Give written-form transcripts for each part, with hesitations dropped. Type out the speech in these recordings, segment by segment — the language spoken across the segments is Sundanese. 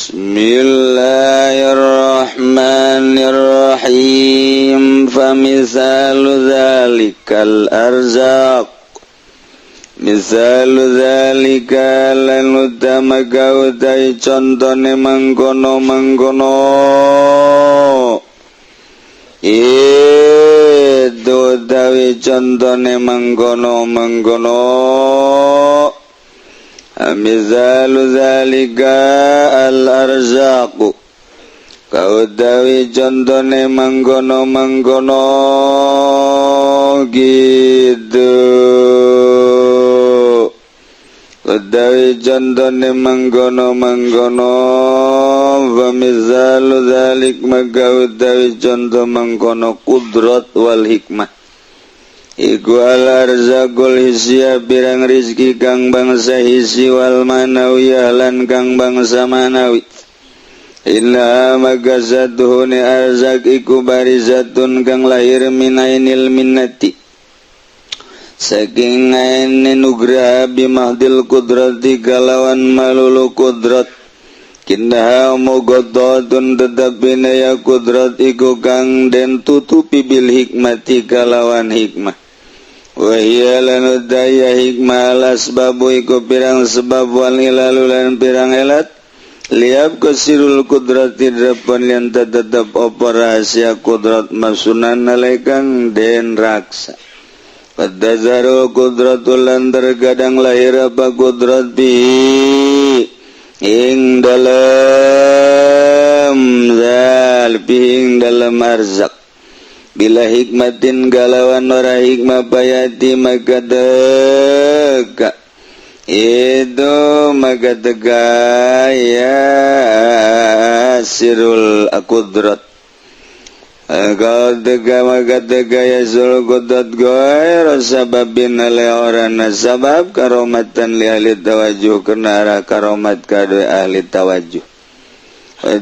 Bismillahirrahmanirrahim. Famisalu dzalikal arzaq. Misalu dzalika lan utama gautai contone mangkono itu tawi contone mangkono misalu dzalika al arzaqu kautawi contone mangkono gitu. Utawi contone mangkono wa mizalu dzalik maka utawi conto mangkono kudrat wal hikmah iku al arzaqul hisya pirang rizki kang bangsa hisi wal manawiyah lan kang bangsa manawi. Inna maka satuhune arzak iku barizatun kang lahir minainil minnati saking ngaene nugraha bimahdil kudrati kalawan malulu kudrat kindaha mogodotun tetapi naya kudrat iku kang den tutupi bil hikmati kalawan hikmah wahia lan daya hikmah al asbabu iku pirang sebab wal ilalulan pirang elat liab kesirul kudrati drapan yang tetap operasi kudrat masunan nalekang den raksa pada zarul kudratul lan terkadang lahir apa kudrat bihi ing dalam arzak bila hikmatin galawan ora hikmah payati maka teka itu maka teka ya sirul kudrat kau tega maka tega ya sul kudrat goy sababin oleh orang nasabab karomatan li ahli tawajuh kena karomat kadoi ahli tawajuh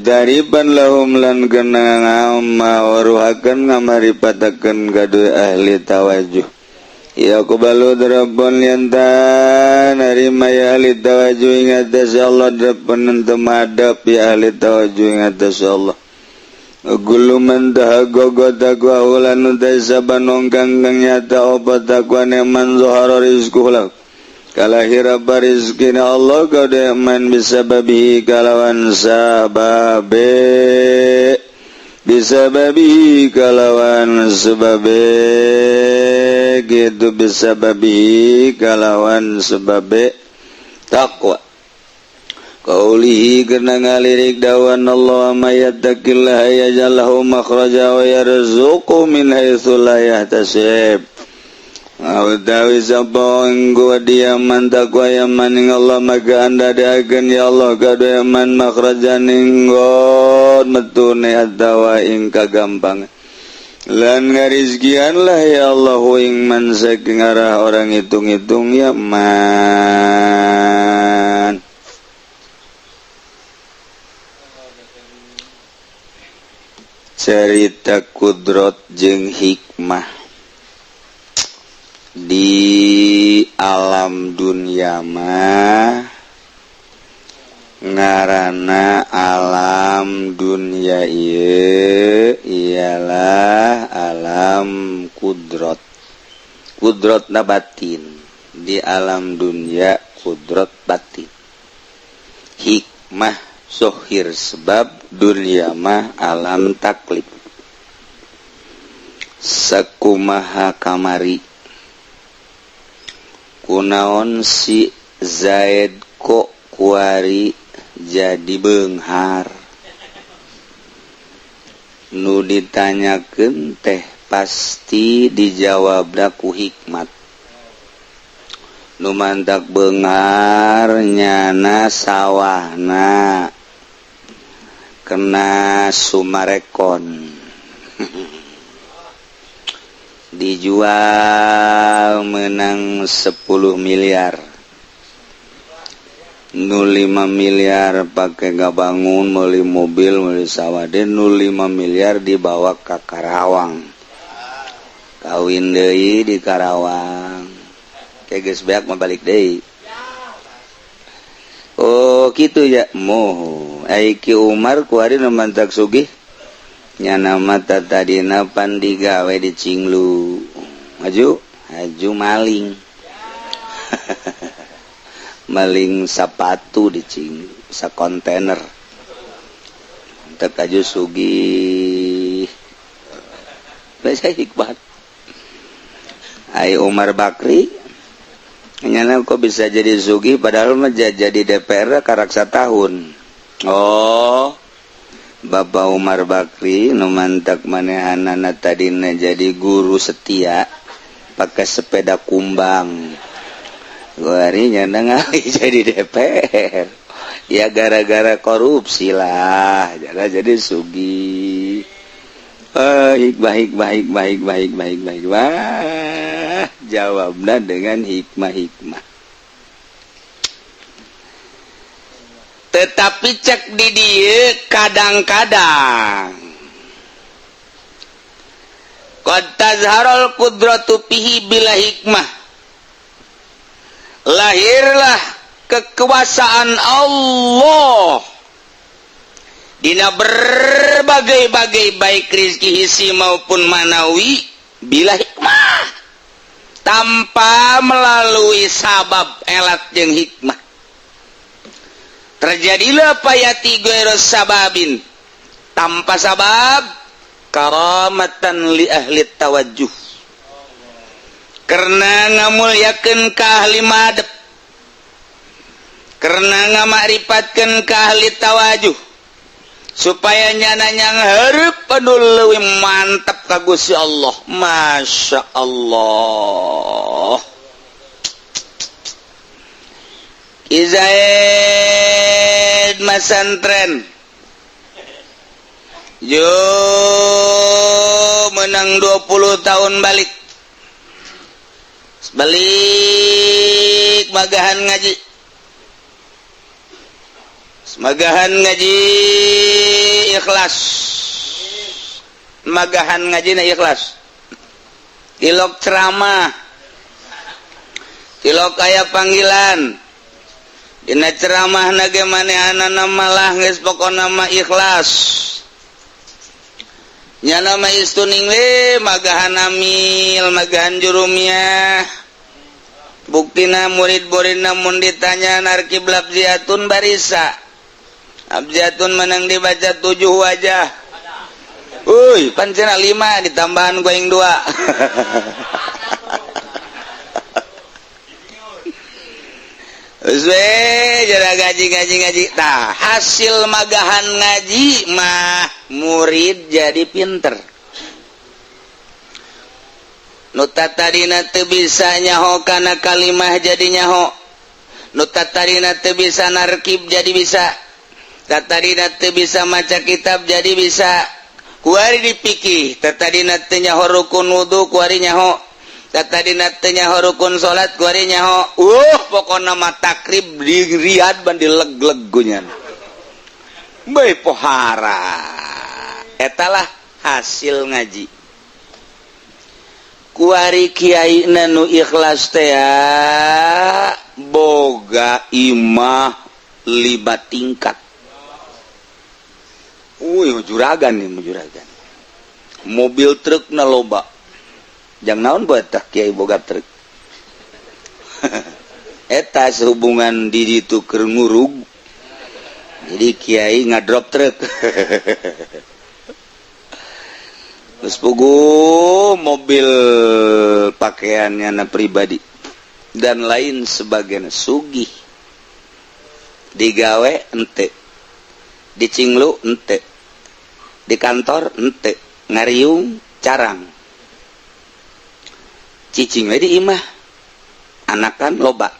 daripan lahum lan kena ngamawaruhakan ngamaripatakan kadoi ahli tawajuh ya kubalu drapon liantan narima ya ahli tawajuh ingat Allah drapon entemadap ya ahli tawajuh ingat Allah guluman dahagogo takwa ulan utai sabanong kang nyata obat takwa neman zuhara rizkulah kalahira barizkina Allah kada man bisababihi kalawan sababe bisababihi kalawan sebabe gitu bisababihi kalawan sebabe takwa qaulihi kena ngalirik dawan Allah mayattaqillaha yaj'al lahu makhraja wa yarzuqhu min haitsu la yahtasib. Utawi sapa engko dia man takwa yaman ing Allah maka anda daakeun ya Allah kado yaman makhrajan ing metune atawa ing kagampang. Lan ngarizkian lah ya Allah ing man saking arah orang hitung-hitung ya man. Cerita kudrat jeung hikmah di alam dunia mah ngaranna alam dunia ieu ialah alam kudrat batin di alam dunia kudrat batin hikmah zohir sebab dunia mah alam taklif sakumaha kamari kunaon si Zaid kok kuari jadi beunghar nu ditanyakeun teh pasti dijawabna ku hikmat nu mantak beunghar nyana sawahna kena sumarekon dijual menang 10 miliar nu 5 miliar pakai gabangun meuli mobil meuli sawade nu 5 miliar dibawa ke Karawang kawin deui di Karawang kayak geus beak mah balik deui oh kitu ya mohon Aiki Umar kuari nu mantak sugih nyana mata tadina pan digawe di Cinglu. Haju maling. Maling sepatu di Cinglu, sakontainer. Tek aju sugih. Bahasa hikmat. Ai Umar Bakri nyana kok bisa jadi sugih padahal mah jadi DPR karaksa tahun. Oh, Bapak Umar Bakri nu mantak manehanana tadina jadi guru setia pakai sepeda kumbang. Kuari nyana ngali jadi DPR. Ya gara-gara korupsi lah, jadi sugih. Hikmah. Wah, jawabna dengan hikmah. Tetapi cek di dieu kadang-kadang qad tazharul qudratu fihi bila hikmah. Lahirlah kekuasaan Allah dina berbagai-bagai baik rizki hisi maupun manawi bila hikmah, tanpa melalui sabab elat jeung hikmah. Terjadilah payati ghairu sababin, tanpa sabab, karamatan li ahli tawajjuh, karena ngamulyakeun ka ahli madep, karena ngamakripatkeun ka ahli tawajuh, supaya nyananyang hareup anu leuwih mantap ka Gusti Allah. Masya Allah. Izaid Masantren yo menang 20 tahun balik magahan ngaji. Magahan ngaji ikhlas. Magahan ngaji na ikhlas. Tilok ceramah. Tilok aya panggilan. Dina ceramah nage manehanana malah geus pokona mah ikhlas. Nya nama istuning we magahan amil, magahan jurumiyah. Buktina murid-muridna mun ditanya narkib labziatun barisa. Abjatun menang dibaca 7 wajah. Uy, pancena 5 ditambahan goeng 2. Uswe jara ngaji. Tah, hasil magahan ngaji mah murid jadi pinter. Nu tatarina teu bisa nyaho kana kalimah jadi nyaho. Nu tatarina teu bisa narkib jadi bisa. Tatarina teu bisa maca kitab jadi bisa. Kuari dipikih, tatadina teu nyaho rukun wudu kuari nyaho. Tatadina teu nyaho rukun salat kuari nyaho. Pokona mah takrib di riad ban dileg-leg gunyan. Bae pohara. Etalah hasil ngaji. Kuari kiai nu ikhlas teh boga imah 5 tingkat. Juragan. Mobil truk na loba. Jang naon buat tak kiai boga truk. Eta sehubungan di ditu keur ngurug. Jadi kiai ngadrop truk. Terus pugu mobil pakaiannya na pribadi dan lain sebagainya sugih. Digawe ente. Di Cinglu ente. Di kantor ente. Ngariung carang. Cicing we di imah. Anakan loba.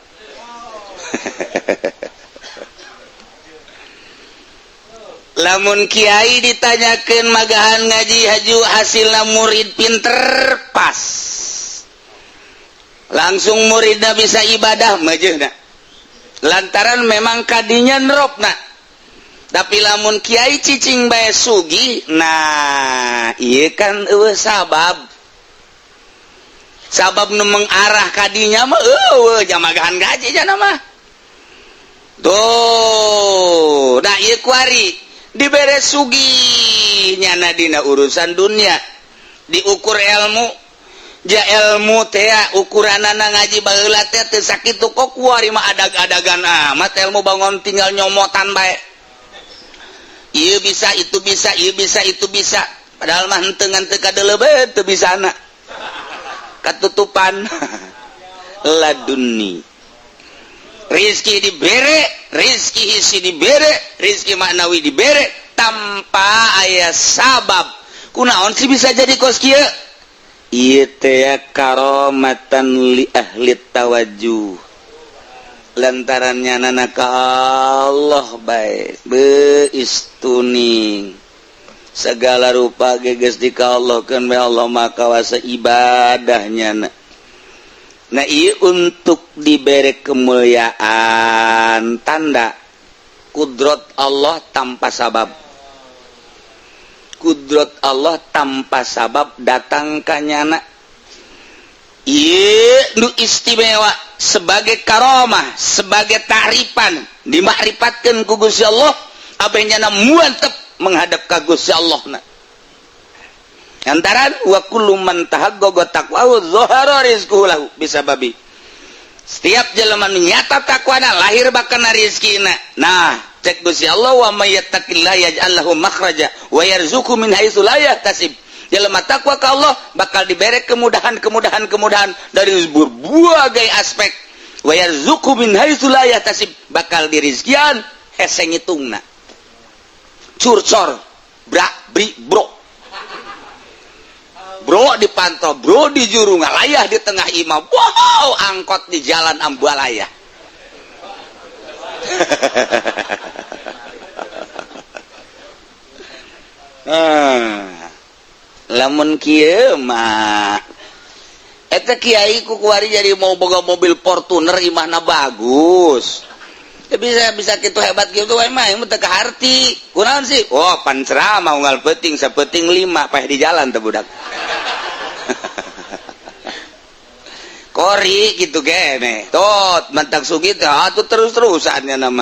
Lamun kiai ditanyakeun magahan ngaji haju hasilna murid pinter pas. Langsung muridna bisa ibadah majeuna. Lantaran memang kadinya neropna. Tapi lamun kiai cicing bae sugih, nah ieu kan eueuh sabab. Sabab nu mengarah kadinya mah eueuh jamagahan gaji jana mah. tuh nah ieu kuari dibere suginya dina urusan dunia diukur ilmu ja ilmu teh ukuranana ngaji baheula teh teu sakitu kok kuari mah adag-adagan amat ilmu bangun tinggal nyomotan bae ieu bisa itu bisa ieu bisa itu bisa padahal mah henteu ngan teu kadeuleubeut teu bisana katutupan laduni rizki dibere rizki hisi dibere rizki maknawi dibere tanpa aya sabab kunaon sih bisa jadi kos kieu ieu teh karomatan li ahli tawajjuh lantarannya nana ka Allah bae beuistuning segala rupa geges di ka Allah keun bae Allah maka wasa ibadahnya nah ieu untuk diberi kemuliaan tanda kudrat Allah tanpa sabab kudrat Allah tanpa sabab datang kanyana ieu nu istimewa sebagai karomah sebagai ta'rifan dimakrifatan ku Gusti Allah abenya muantep menghadap ka Gusti Allah antaran wa kullu man tahaggaga taqwa dzahara rizquhu lahu bisababi setiap jelema nu nyata takwana lahir bakana rezekina nah cek Gusti Allah wa may yattaqillaha yaj'al lahu makhraja wa yarzuqhu min haitsu la yahtasib jelema takwa ka Allah bakal diberi kemudahan dari berbagai aspek wa yarzuqhu min haitsu la yahtasib bakal dirizkian hese ngitungna curcor bri bro dipantau bro di juru ngalayah di tengah imam wow angkot di jalan Ambualaya lamun kieu mah eta kiai ku kuari jadi mau boga mobil Fortuner imahna bagus bisa kitu hebat kitu wae mah teu kaharti kunaon sih oh pan ceramah unggal peuting sapeuting 5 paeh di jalan teh budak kori gitu kene tot mentak sugi teh atuh terus-terusan nya nama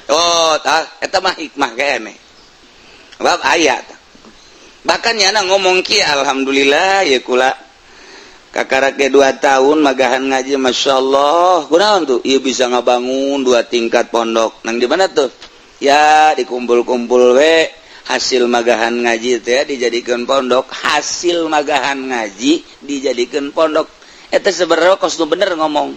tot eta mah hikmah kene bab aya bahkan nyana ngomong kieu alhamdulillah ya kula kakarake 2 tahun magahan ngaji masyaallah kunaon tuh ieu bisa ngabangun 2 tingkat pondok nang di mana tuh ya dikumpul-kumpul we hasil magahan ngaji teh dijadikeun pondok hasil magahan ngaji dijadikeun pondok eta sebenarnya kos nu bener ngomong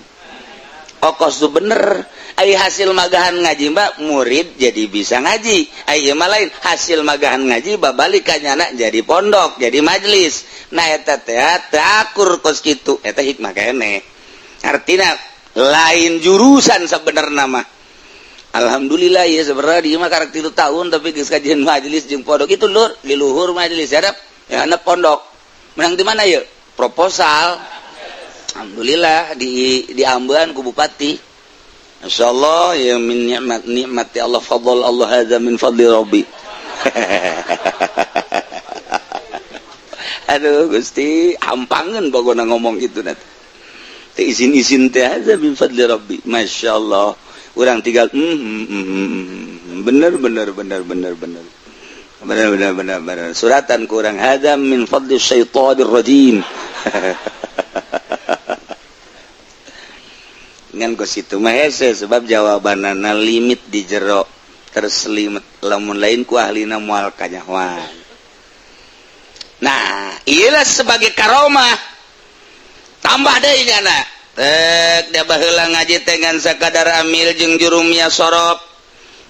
kos nu bener ai hasil magahan ngaji mbak murid jadi bisa ngaji ai mah lain hasil magahan ngaji babalik kanyana jadi pondok jadi majelis nah eta teh takur kos kitu eta hikmah kene artina lain jurusan sebenarnya mah alhamdulillah ya sebenarnya di mah karakter 3 tahun tapi geus kajian majelis jeung pondok itu lur di luhur majelis hadap ya anak pondok menang di mana ya proposal alhamdulillah di Amban ku bupati insyaallah ya min nikmati Allah fadl Allah hadza min fadli rabbi aduh Gusti hampangeun pokona ngomong kitu na teh izin-izin teh hadza min fadli rabbi masyaallah urang tinggal bener suratan ku urang hadza min fadli syaitanir rajim ngan ku situ mah hese sebab jawabanana limit di jero terselimet lamun lain ku ahlina moal kanyahoan nah iyalah sebagai karomah tambah deui nya tek da baheula ngaji teh ngan sakadar amil jeung jurumia sorop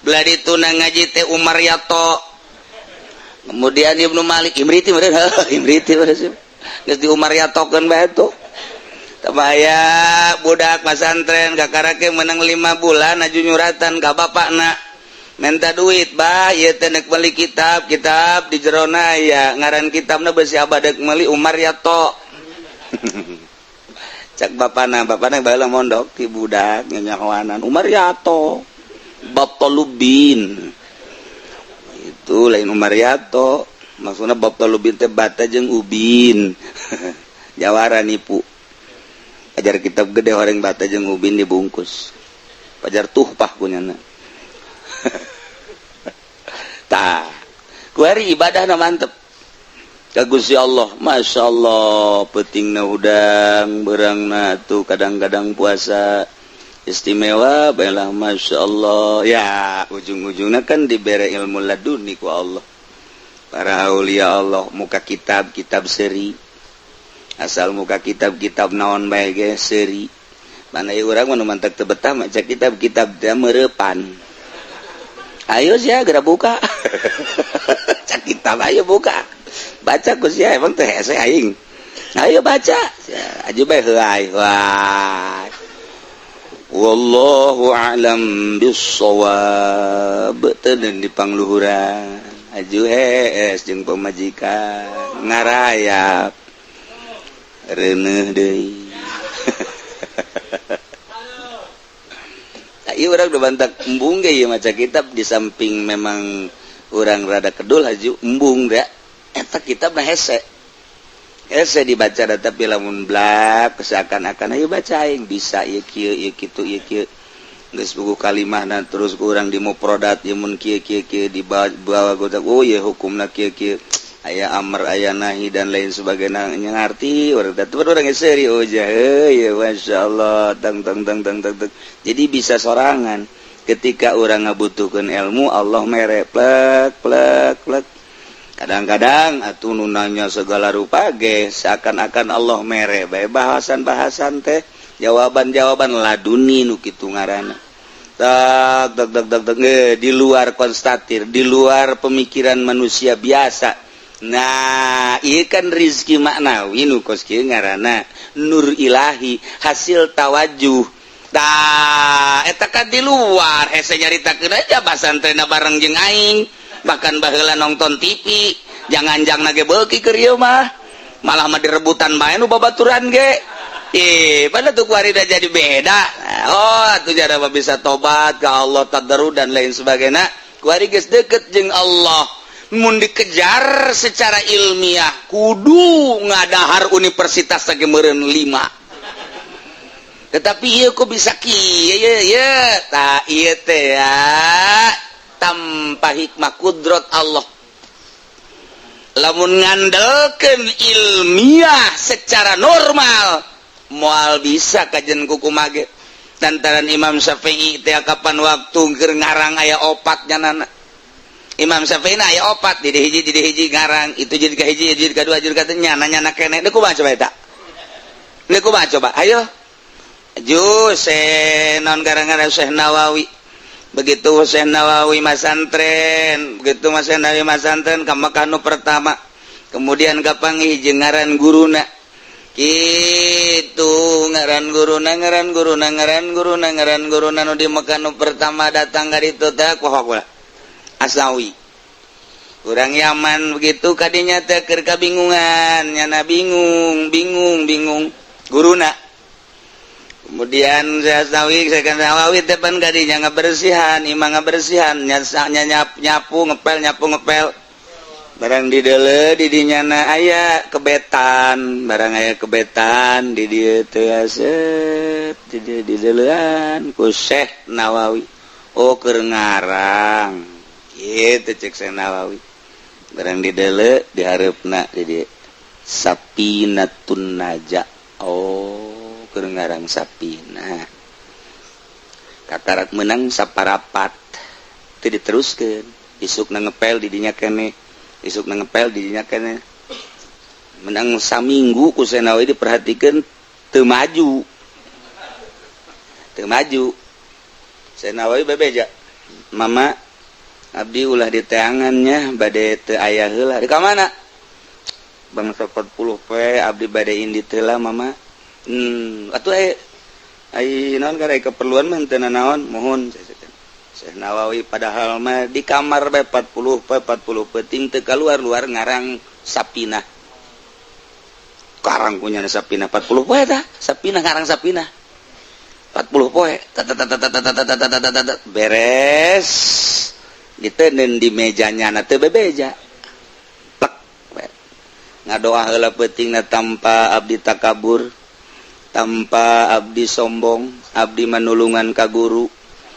belah dituna ngaji teh Umar Yato kemudian Ibnu Malik Imriti meureun Imriti meureun geus di Umar Yatokeun bae tuh tabaya budak pesantren kakarake menang 5 bulan aju nyuratan ka bapakna minta duit bah ieu teh nek meuli kitab di jerona ya ngaran kitabna beusi abadek meuli Umar Yato cak bapana baheula mondok ti budak nyanyahoanan Umar Yato Babtalubin itu lain Umar Yato maksudna Babtalubin teh bata jeung ubin jawara nipu ajar kitab gede horeng bata jeung ubin dibungkus pajar tuhpah kunyana kuari ibadah na mantep ka Gusti Allah. Masya Allah peting na udang berang na tuh kadang-kadang puasa istimewa baiklah. Masya Allah ya ujung-ujungnya kan diberi ilmu laduni ku Allah. Para aulia Allah muka kitab-kitab seri asal muka kitab-kitab naon bae ge seri mana urang mah mantak teu betah maca kitab-kitab teh meurepan. Ayo sia geura buka. Cak kitab ayo buka. Baca ku sia emang teh hese aing. Ayo baca. Aju bae heuai. Wah. Wallahu a'lam bissawab. Teu di pangluhuran. Aju hees jeung pamajikan ngarayap. Reuneuh deui. Ieu urang udah bantak embung ge ieu maca kitab di samping memang urang rada kedul haju embung da eta kitab mah hese dibaca da tapi lamun blak seakan-akan ayo baca aing bisa ieu kieu ieu kitu ieu kieu geus buku kalimahna terus ku urang dimufrodat ieu mun kieu dibawa gotak oh ieu hukumna kieu aya amr aya nahi dan lain sebagainya ngarti urang teh urang geus seuri oh ya masyaallah tang jadi bisa sorangan ketika urang ngabutuhkeun ilmu Allah mere plek kadang-kadang atuh nu nanya segala rupa ge seakan-akan Allah mere bae bahasan teh jawaban laduni nu kitu ngaranna tak di luar konstatir di luar pemikiran manusia biasa. Nah ieu kan rizki maknawi nu kos kieu ngaranna nur ilahi hasil tawajuh eta kan di luar hese nyaritakeun aja basantreuna bareng jeung aing bahkan baheula nonton TV jangan-jangan ge beuki keur ieu mah malah mah direbutan bae nu babaturan ge pada tuh kuari udah jadi beda. Oh tuh jara bisa tobat ke Allah tadarru dan lain sebagainya kuari geus deket jeung Allah mun dikejar secara ilmiah kudu ngadahar universitas lagi meureun 5 tetapi ieu kok bisa kieu ya ta ieu teh ya tanpa hikmah kudrat Allah lamun ngandelkeun ilmiah secara normal moal bisa kajen kuku mage lantaran Imam Syafi'i teh kapan waktu keur ngarang aya opatnya nana Imam Syafi'i aya opat di hiji ngarang itu jadi ka hiji jadi kadua jadi katanya nyana keneh deuk kumaha coba eta deuk kumaha coba ayo ju non garangan Syekh Nawawi begitu Syekh Nawawi masantren begitu Syekh Nawawi masantren ka Mekah nu pertama kemudian kapanggih jeung ngaran guruna kitu ngaran guruna nu di Mekah nu pertama datang ka ditu teh kumaha Asawi urang Yaman begitu kadinya teh keur kabingungan nyana bingung guruna kemudian Asawi Nawawi teh pan kadinya ngabersihan imang ngabersihan nyapu ngepel barang di deuleu di dinyana aya kebetan barang aya kebetan di dieu teh aset di deuleuan ku Syekh Nawawi oh keur ngarang itu cek Syekh Nawawi barang di deuleu dihareupna jadi Sapinatun Naja oh keur ngarang Sapina kakarak menang saparapat teu diteruskeun isukna ngepel di dinya keneh menang saminggu ku Syekh Nawawi diperhatikeun teu maju Syekh Nawawi bebeja mama abdi ulah di teangannya bade teu aya heula di ka mana bangsa 40 poe abdi bade indi teu lah mama atuh ai naon gara keperluan mah teu naon mohon Syekh Nawawi padahal mah di kamar bae 40 penting teu kaluar ngarang Sapinah karang punya Sapinah 40 poe tah Sapinah ngarang Sapinah 40 poe beres diteuneun di mejanya na teu bebeja ngadoa heula peutingna tanpa abdi takabur tanpa abdi sombong abdi manulungan ka guru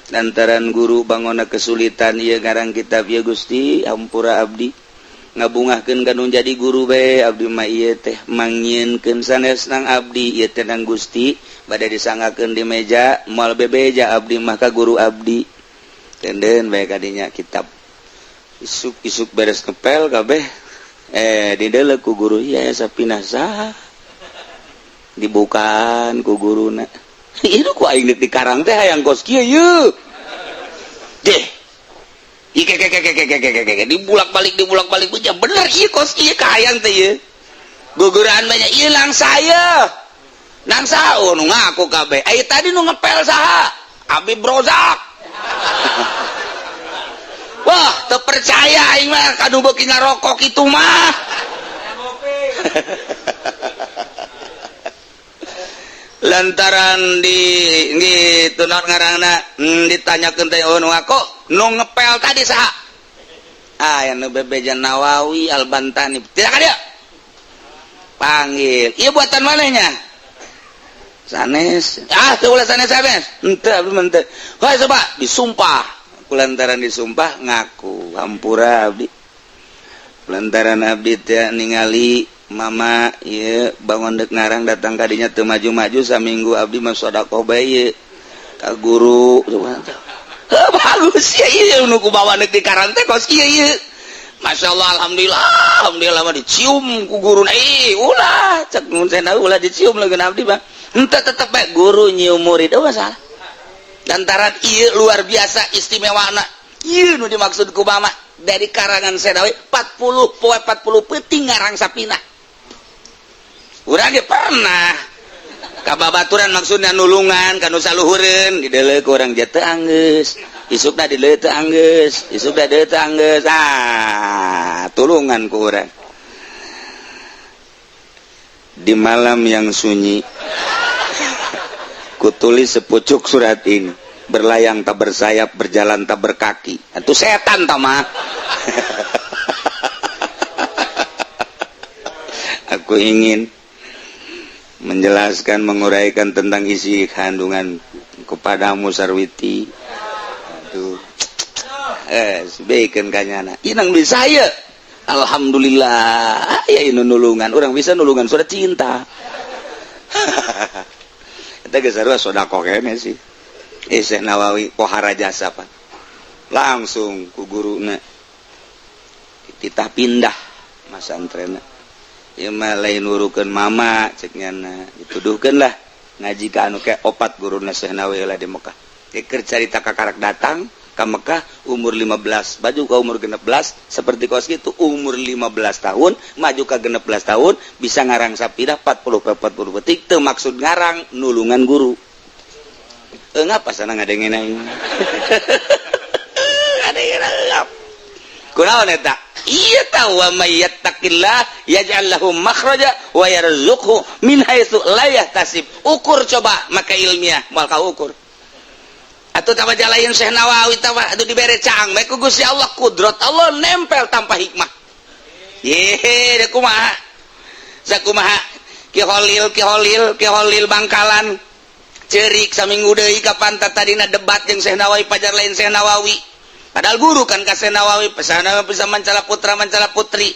lantaran guru bangona kesulitan ieu ngarang kitab ieu Gusti hampura abdi ngabungahkeun kanu jadi guru bae abdi mah ieu teh mangnyieunkeun sanes nang abdi ieu teh nang Gusti bade disangakeun di meja moal bebeja abdi mah ka guru abdi tenden bae kadinya kitab isuk-isuk beres ngepel kabeh dideuleuh ku guru ieu sapinah saha dibukaan ku guruna itu ku aing di karang teh hayang kos kieu yeuh. Deh. Ike dibulak-balik bener ieu kos kieu ka hayang teh yeuh. Guguraan banyak ieu lang saya. Nang saha nu ngaku kabeh. Aya tadi nu ngepel saha? Abi Brozak. Wah, teu percaya aing mah kanu beuki ngarokok kitu mah. Lantaran gitu naon ngaranna ditanyakeun teh nu ngaku nu ngepel tadi saha aya nu bebejan Nawawi Al-Bantani tidak ada panggil ieu buatan manehnya sanes teu ulah sanes henteu abdi mah henteu hoy coba disumpah kulantaran disumpah ngaku hampura abdi lantaran abdi teh ningali mama ieu bangun dek ngarang datang kadinya teu maju-maju saminggu abdi mah sedekah bae ieu ka guru bagus ya ieu nu kubawa dek di karang teh kos kieu ieu masyaallah alhamdulillah mah dicium ku guruna ulah cek mun cenah ulah dicium leungeun abdi mah henteu tetep bae guru nyium murid eueuh salah lantaran ieu luar biasa istimewana ieu nu dimaksud ku mama dari karangan Sedawi 40 peuting ngarang sapinah urang ge pernah ka babaturan maksudna nulungan kanu saluhureun dideuleuh ku urang teh anggeus isukna dideuleuh teh anggeus isukna deuleuh teh anggeus tulungan ku urang di malam yang sunyi kutulis sepucuk surat ini berlayang tak bersayap berjalan tak berkaki itu setan tamah aku ingin menjelaskan menguraikan tentang isi kandungan kepadamu Sarwiti aduh sebaiknya kanyana inang bisa saya alhamdulillah ya ini nulungan orang bisa nulungan sudah cinta kita gesarua sodako kene sih Syekh Nawawi pohara jasa pak langsung ku guruna titah pindah mas antrena ieu mah lain nurukeun mama ceknya dituduhkeun lah ngaji ka anu kayak opat guruna Syekh Nawawi lah di Mekah keur carita kakarak datang ka Mekah umur 15 baju ka umur 16 seperti kos kitu umur 15 tahun maju ka 16 tahun bisa ngarang sapinah 40 petik teu maksud ngarang nulungan guru ngapa sana ngadengen aing adengen ngap kunaon eta ieu tah wa may yattaqillah yaj'al lahu makhraja wa yarzuqhu min haitsu la yahtasib ukur coba maka ilmiah moal kaukur atuh tah baca lain Syekh Nawawi tah atuh dibere cang bae ku Gusti Allah kudrat Allah nempel tanpa hikmah ye da kumaha sakumaha ki Holil Bangkalan cerik saminggu deui ka pantat tadina debat jeung Syekh Nawawi pajar lain Syekh Nawawi padahal guru kan ka Syekh Nawawi pesana bisa mancala putri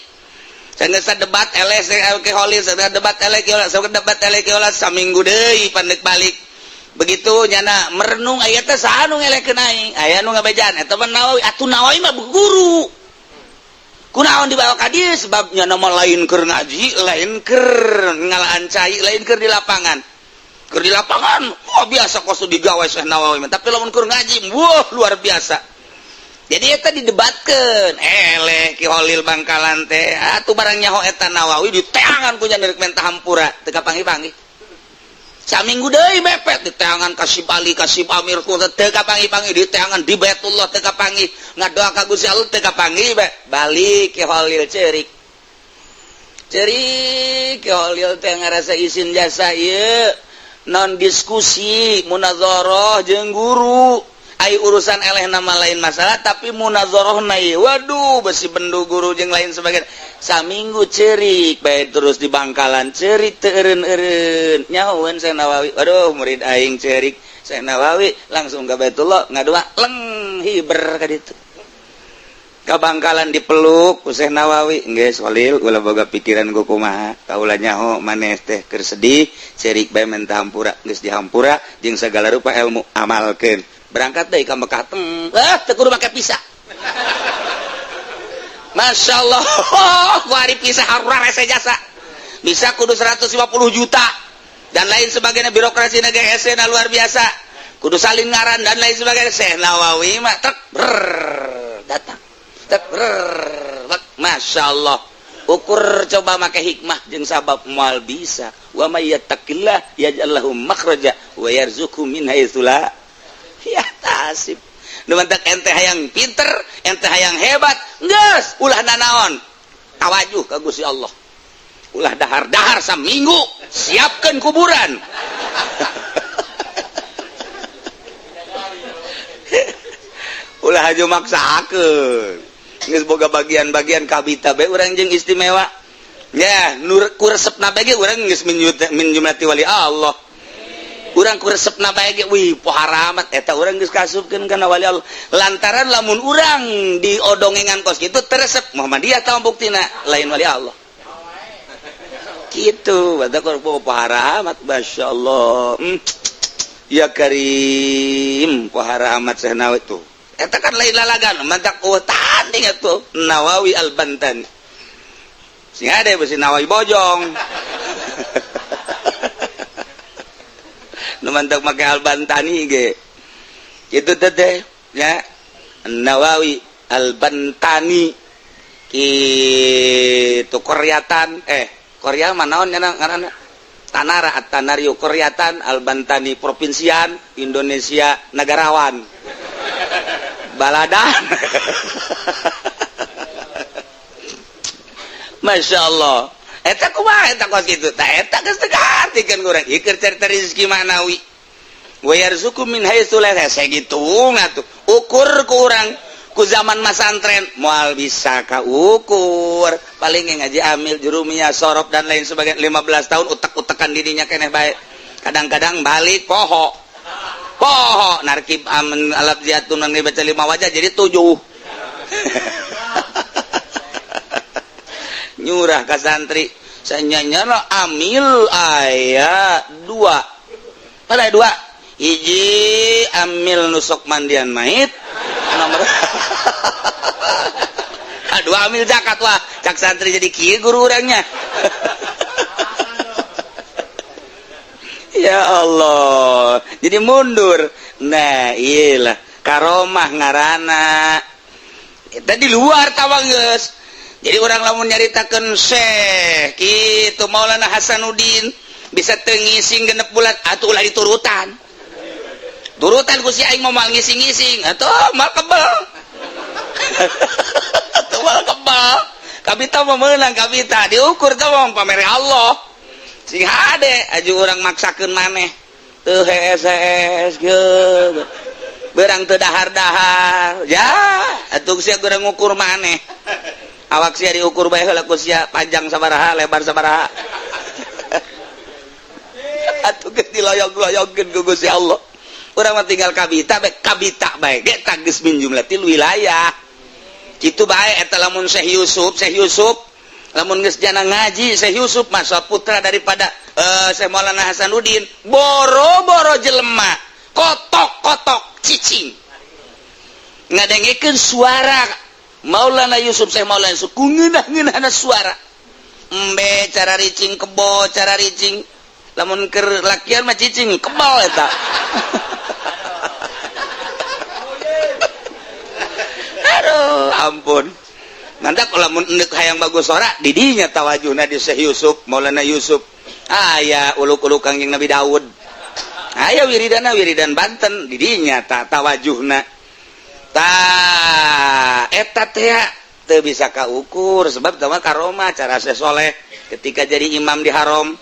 sanggeus debat LS ke Holil debat LS saminggu deui pandek balik begitu nyana merenung aya teh saha nu ngelekeun aing aya nu ngabejaan eta mah Nawawi atuh Nawawi mah guru kunaon dibawa ka dieu sebab nyana mah lain keur ngaji lain keur ngalaan cai lain keur di lapangan wah biasa kosu digawe Syekh Nawawi tapi lamun keur ngaji wah luar biasa jadi eta didebatkeun Ki Holil Bangkalan teh atuh barang nyaho eta Nawawi diteangan ku nya rek mentah hampura teu kapanggih-panggih saminggu deui mepet diteangan kasih Bali kasih Pamir ku teu kapanggih-panggih diteangan di Baitullah teu kapanggih ngadoa ka Gusti Allah teu kapanggih balik Ki Holil cerik Ki Holil teh ngarasa izin jasa ieu non diskusi munazarah jeung guru ai urusan eleh nama lain masalah tapi munazarah na ieu waduh besi bendu guru jeung lain sebagainya saminggu cerik bae terus di Bangkalan cerik teu eureun-eureun nyahoeun Syekh Nawawi waduh murid aing cerik Syekh Nawawi langsung ke Baitullah ngadua leng hiber ka ditu. Ka bangkalan dipeluk ku Syekh Nawawi, geus Walil ulah boga pikiran ku kumaha, kaula nyaho maneh teh keur sedih, cerik bae mentah hampura, geus dihampura jeung sagala rupa ilmu amalkeun. Berangkat deui ka Mekah teu kudu make pisah. Masya Allah, ku hari pisah harurah rese jasa. Bisa kudu 150 juta dan lain sebagainya, birokrasi negara SN luar biasa. Kudu salin ngaran dan lain sebagainya. Syekh Nawawi mah datang. Masya Allah, ukur coba make hikmah jeung sabab moal bisa. Wa may yattaqillah yaj'al lahu makhraja wa yarzuqhu min haitsu la yahtasib. Nu mantak ente hayang pinter, ente hayang hebat, geus ulah nanaon. Tawajuh ka Gusti Allah. Ulah dahar-dahar saminggu, siapkeun kuburan. Ulah aju maksakeun. Geus boga bagian-bagian kabita bae urang jeung istimewa. Ya, nur kuresepna bae ge urang geus min jumlati wali Allah. Urang kuresepna bae ge wih pohara amat eta urang geus kasupkeun kana wali Allah. Lantaran lamun urang diodongengan kos kitu teresep Muhammadiyah tah buktina lain wali Allah. Kitu, bada kok pohara amat masyaallah. Ya Karim, pohara amat Syekh Nawawi tuh. Eta kan lain lalagan, mantak tanding atuh Nawawi Al-Bantani. Sing ade beusi Nawawi bojong. Nu mantak make Al-Bantani ge. Kitu teh ya. Nawawi Al-Bantani kitu Koryatan Korea manaon ngaranna? Tanara At-Tanariu Koryatan Al-Bantani Provinsian Indonesia Negarawan. Baladan. Masya Allah. Eta kumaha eta kos kitu? Tah eta geus teu kaartikeun urang. Ieu keur cerita rezeki manawi. Wa yarzuqu min haitsu la yahtasib gitu ngatuh. Ukur ku urang ku zaman masantren moal bisa ka ukur. Paling ngaji amil jurumiyah sorop dan lain sebagainya 15 tahun utek-utekan didinya keneh bae. Kadang-kadang balik poho narkib aman alab ziatun nang dibaca 5 wajah jadi 7. Nyurah ka santri sanyanyana amil aya 2. Pada 2 hiji amil nusuk mandian mait nomor 2 amil zakat wah cak santri jadi kieu guru urangnya. Ya Allah, jadi mundur. Nah, iyalah karomah ngarana. Tadi luar tawang geus. Jadi orang lamun nyaritakeun Syekh kitu Maulana Hasanuddin bisa teu ngising genep bulan atuh ulah diturutan. Turutan ku si aing moal ngising-ngising atuh mal kebel. Atuh mal kebel. Kabita mah meunang kabita diukur teh pamere Allah. Sing hade aju urang maksakeun maneh teu hees geus beurang teu dahar-dahar ya atuh sia urang ngukur maneh awak sia diukur bae heula ku sia panjang sabaraha lebar sabaraha atuh geus diloyog-loyogkeun ku Gusti Allah urang mah tinggal kabita bae ge tagis min jumlatil wilayah kitu bae eta lamun Syekh Yusuf lamun geus jana ngaji Syekh Yusuf masa putra daripada Syekh Maulana Hasanuddin boro-boro jelema kotok-kotok cicing ngadengekeun suara Maulana Yusuf Syekh Maulana Yusuf ku ngeunah-ngeunahna suara embe cara ricing kebo cara ricing lamun keur lakian mah cicing kebal eta. Aduh ampun. Nanti kalau menurut hayang bagus suara didinya tawajuhna di Syekh Yusuf Maulana Yusuf aya uluk-uluk kangjeng Nabi Daud aya wiridan Banten didinya tawajuhna eta teh teu bisa kaukur sebab tama karomah cara Syekh Soleh ketika jadi imam di haram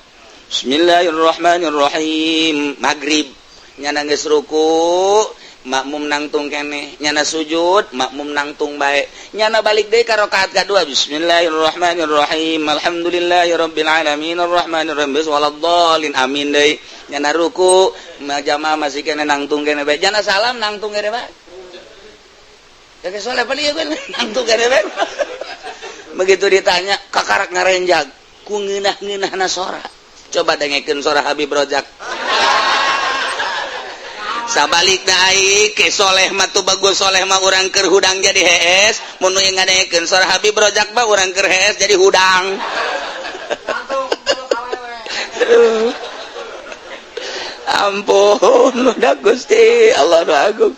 Bismillahirrahmanirrahim maghrib nyana geus ruku makmum nangtung keneh nyana sujud makmum nangtung bae nyana balik deui ka rakaat kadua Bismillahirrahmanirrahim alhamdulillahirabbil alamin arrahmanirrahim waladdallin amin deui nyana ruku jamaah masih kena nangtung kene bae jana salam nangtung kene bae ya ke soleh pali ya nangtung kene bae begitu ditanya kakarak ngarenjag ku ngeunah-ngeunahna sora coba dengekeun sora Habib Rojak sabalik naik ke soleh mah tuh bagus soleh mah urang keur hudang jadi hees mun nu ngadengekeun sora Habib Rojak mah urang keur hees jadi hudang ampun udah Gusti Allah nu agung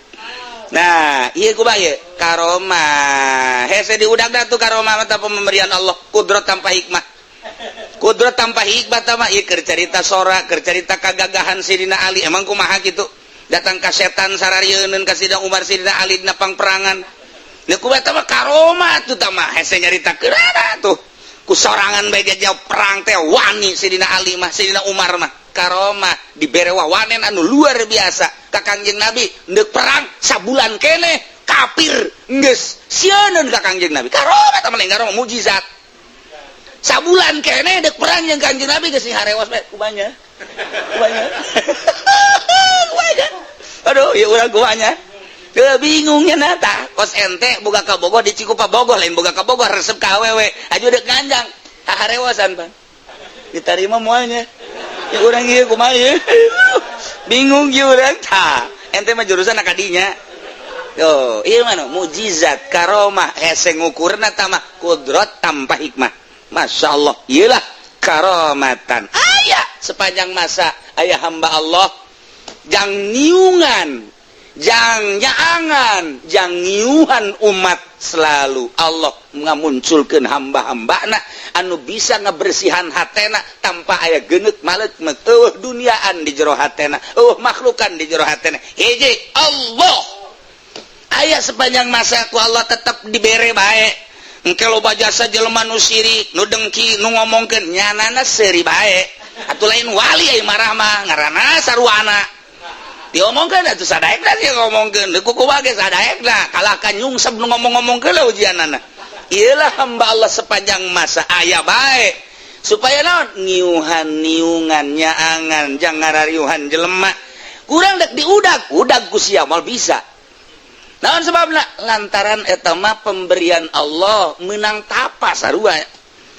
nah ieu kumaha ieu karomah hese diudag da tuh karomah mah pemberian Allah kudrat tanpa hikmah kudrat tanpa hikmah tah mah ieu keur carita sora keur carita kagagahan Sidina Ali emang kumaha kitu datang ka setan sararieun ka Sidina Umar Sidina Ali dina pangperangan nya kumaha mah karomah tuh tah mah hese nyaritakeun tuh ku sorangan bae jauh perang teh wani Sidina Ali mah Sidina Umar mah karomah dibere wawanen anu luar biasa ka Kangjeng Nabi deuk perang sabulan keneh kafir geus sieun ka Kangjeng Nabi karomah tah mah karomah mujizat sabulan keneh deuk perang jeung Kangjeng Nabi geus harewas bae kumanya aduh ya urang kumanya bingungnya nata kos ente boga ka Bogor di Cikupa Bogor lain boga ka Bogor resep ka awewe aju deuk nganjang harewasan Bang diterima moalnya ya urang ieu kumaha ieu bingung ieu urang tah ente mah jurusan akadinya yo ieu mah mujizat karomah hese ngukurna tah mah kudrat tanpa hikmah masyaallah ieulah karomatan aya sepanjang masa aya hamba Allah jang niungan jang nyaangan jang ngiuhan umat selalu Allah ngamunculkeun hamba-hambana anu bisa ngabersihan hatena tanpa aya geungeut maleuk duniaan di jero hatena makhlukan di jero hatena hiji Allah aya sepanjang masa ku Allah tetep dibere bae engke loba jasa jelema nu sirik nu dengki nu ngomongkeun nyanana seuri bae atuh lain wali aya marah mah ngaranna sarwana diomongkeun atuh sadaekna sih ngomongkeun kuku bage sadaekna kalahkan nyungsep nu ngomong-ngomongkeun lah ujianana iyalah hamba Allah sepanjang masa aya bae supaya naon ngiuhan niungan nyaangan jang ngarariuhan jelema kurang dek diudag ku sia moal bisa naon sebabna lantaran eta mah pemberian Allah menang tapa sarua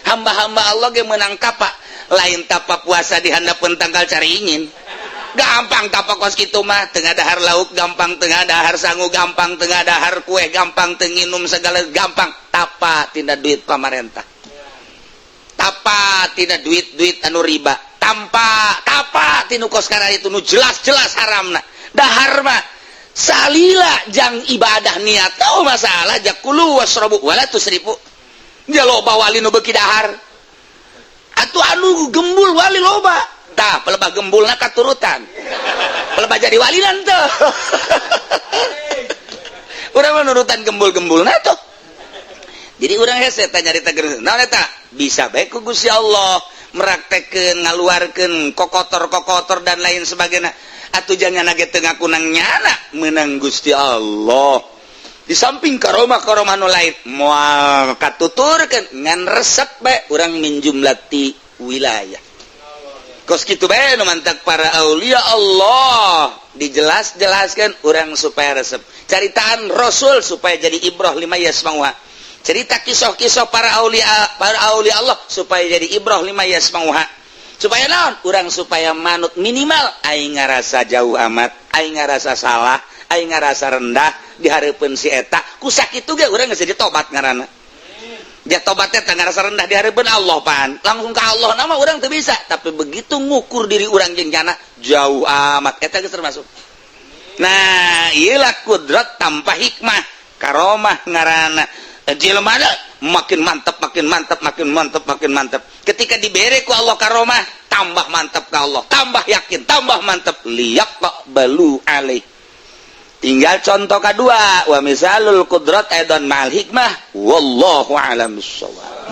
hamba-hamba Allah ge menang tapa lain tapa puasa di handapeun tanggal caringin gampang tapak kos kitu mah tengah dahar lauk gampang tengah dahar sangu gampang tengah dahar kue gampang tenginum segala gampang tapa tina duit pamarentah tapa tina duit anu riba tapa tinu kos kana itu nu jelas-jelas haramna dahar mah salila jang ibadah niat tau masalah jakulu wasrabu wala tusrifu dia loba wali nu beuki dahar atuh anu gembul wali loba tah pelebah gembulna katurutan pelebah jadi wali nanti urang nurutan gembul-gembulna tuh jadi urang hese tanya nyarita geus naon eta bisa bae ku Gusti Allah meraktekeun ngaluarkeun kokotor dan lain sebagainya atuh jangan ge teu ngakunang nyana meunang Gusti Allah di samping karomah nu lain moal katuturkeun ngan resep bae urang min jumlati wilayah kos kitu bae nu mantak para aulia Allah dijelas-jelaskan orang supaya resep caritaan Rasul supaya jadi ibrah lima yasmauha cerita kisah-kisah para aulia Allah supaya jadi ibrah lima yasmauha supaya naon urang supaya manut minimal aing ngarasa jauh amat aing ngarasa salah aing ngarasa rendah di hareupeun si eta ku sakitu ge urang geus jadi tobat ngaranna dia tobatnya tangga rasa rendah di hadapan Allah pan langsung ke Allah nama orang tuh bisa tapi begitu ngukur diri orang jenjana jauh amat eta geus termasuk nah iyalah kudrat tanpa hikmah karomah ngaranna jelema makin mantap ketika dibere ku Allah karomah tambah mantap ke Allah tambah yakin tambah mantap liyaqbalu alaih. Tinggal contoh kedua wa misalul qudrat aidan ma'al hikmah wallahu a'lam bissawab.